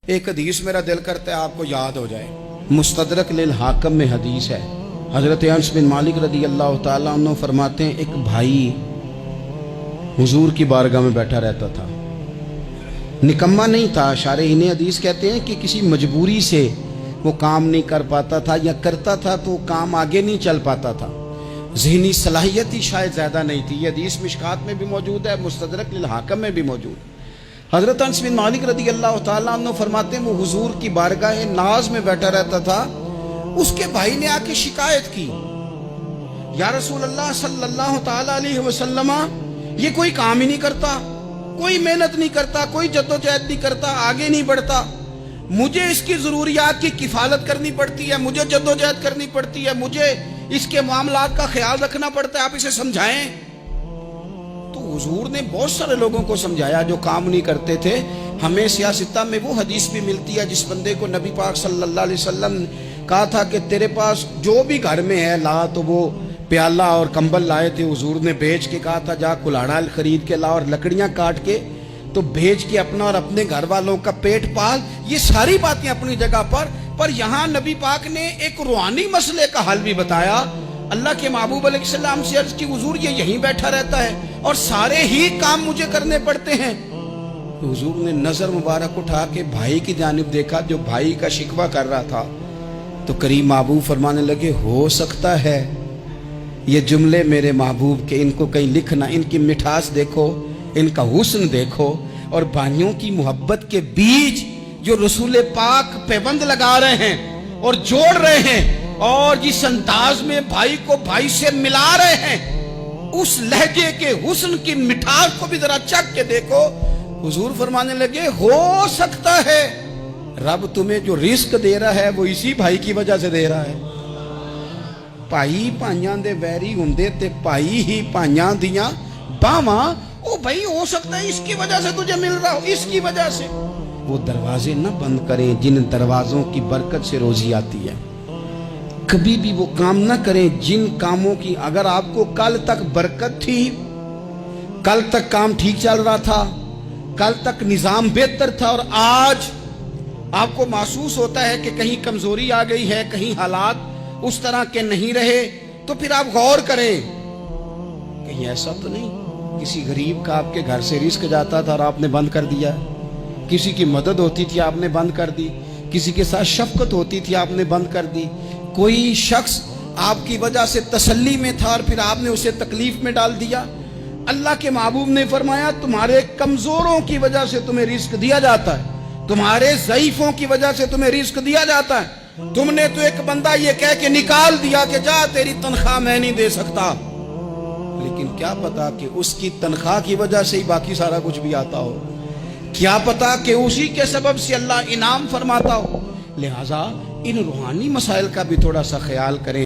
ایک حدیث میرا دل کرتا ہے آپ کو یاد ہو جائے، مستدرک للحاکم میں حدیث ہے۔ حضرت انس بن مالک رضی اللہ تعالیٰ عنہ فرماتے ہیں ایک بھائی حضور کی بارگاہ میں بیٹھا رہتا تھا، نکما نہیں تھا، شارحین حدیث کہتے ہیں کہ کسی مجبوری سے وہ کام نہیں کر پاتا تھا، یا کرتا تھا تو کام آگے نہیں چل پاتا تھا، ذہنی صلاحیت ہی شاید زیادہ نہیں تھی۔ یہ حدیث مشکات میں بھی موجود ہے، مستدرک للحاکم میں بھی موجود ہے۔ حضرت انس بن مالک رضی اللہ تعالیٰ عنہ فرماتے ہیں وہ حضور کی بارگاہ ناز میں بیٹھا رہتا تھا، اس کے بھائی نے آ کے شکایت کی، یا رسول اللہ صلی اللہ تعالیٰ علیہ وسلم، یہ کوئی کام ہی نہیں کرتا، کوئی محنت نہیں کرتا، کوئی جدوجہد نہیں کرتا، آگے نہیں بڑھتا، مجھے اس کی ضروریات کی کفالت کرنی پڑتی ہے، مجھے جدوجہد کرنی پڑتی ہے، مجھے اس کے معاملات کا خیال رکھنا پڑتا ہے، آپ اسے سمجھائیں۔ تو حضور نے بہت سارے لوگوں کو سمجھایا جو کام نہیں کرتے تھے۔ ہمیں سیاستہ میں وہ حدیث بھی ملتی ہے جس بندے کو نبی پاک صلی اللہ علیہ وسلم نے کہا تھا کہ تیرے پاس جو بھی گھر میں ہے لا، تو وہ پیالہ اور کمبل لائے تھے، حضور نے بیچ کے کہا تھا جا کلاڑا خرید کے لا اور لکڑیاں کاٹ کے تو بیچ کے اپنا اور اپنے گھر والوں کا پیٹ پال۔ یہ ساری باتیں اپنی جگہ پر یہاں نبی پاک نے ایک روحانی مسئلے کا حل بھی بتایا۔ اللہ کے محبوب علیہ السلام سے عرض کی حضور یہ یہیں بیٹھا رہتا ہے اور سارے ہی کام مجھے کرنے پڑتے ہیں۔ تو حضور نے نظر مبارک اٹھا کے بھائی کی جانب دیکھا جو بھائی کا شکوہ کر رہا تھا، تو کریم محبوب فرمانے لگے ہو سکتا ہے یہ جملے میرے محبوب کے، ان کو کہیں لکھنا، ان کی مٹھاس دیکھو، ان کا حسن دیکھو، اور بھائیوں کی محبت کے بیج جو رسول پاک پیوند لگا رہے ہیں اور جوڑ رہے ہیں، اور جس انداز میں بھائی کو بھائی سے ملا رہے ہیں، اس لہجے کے حسن کی مٹھاس کو بھی ذرا چکھ کے دیکھو۔ حضور فرمانے لگے ہو سکتا ہے رب تمہیں جو رزق دے رہا ہے وہ اسی بھائی کی وجہ سے دے رہا ہے۔ بھائی بھائیاں دے ویری ہوندے تے بھائی ہی بھائیاں دیاں باواں، او بھائی ہو سکتا ہے اس کی وجہ سے تجھے مل رہا ہو، اس کی وجہ سے۔ وہ دروازے نہ بند کریں جن دروازوں کی برکت سے روزی آتی ہے، کبھی بھی وہ کام نہ کریں جن کاموں کی اگر آپ کو کل تک برکت تھی، کل تک کام ٹھیک چل رہا تھا، کل تک نظام بہتر تھا، اور آج آپ کو محسوس ہوتا ہے کہ کہیں کمزوری آ گئی ہے، کہیں حالات اس طرح کے نہیں رہے، تو پھر آپ غور کریں کہیں ایسا تو نہیں کسی غریب کا آپ کے گھر سے رزق جاتا تھا اور آپ نے بند کر دیا، کسی کی مدد ہوتی تھی آپ نے بند کر دی، کسی کے ساتھ شفقت ہوتی تھی آپ نے بند کر دی، کوئی شخص آپ کی وجہ سے تسلی میں تھا اور پھر آپ نے اسے تکلیف میں ڈال دیا۔ اللہ کے محبوب نے فرمایا تمہارے کمزوروں کی وجہ سے تمہیں رزق دیا جاتا ہے، تمہارے ضعیفوں کی وجہ سے تمہیں رزق دیا جاتا ہے۔ تم نے تو ایک بندہ یہ کہہ کے نکال دیا کہ جا تیری تنخواہ میں نہیں دے سکتا، لیکن کیا پتا کہ اس کی تنخواہ کی وجہ سے ہی باقی سارا کچھ بھی آتا ہو، کیا پتا کہ اسی کے سبب سے اللہ انعام فرماتا ہو۔ لہٰذا ان روحانی مسائل کا بھی تھوڑا سا خیال کریں۔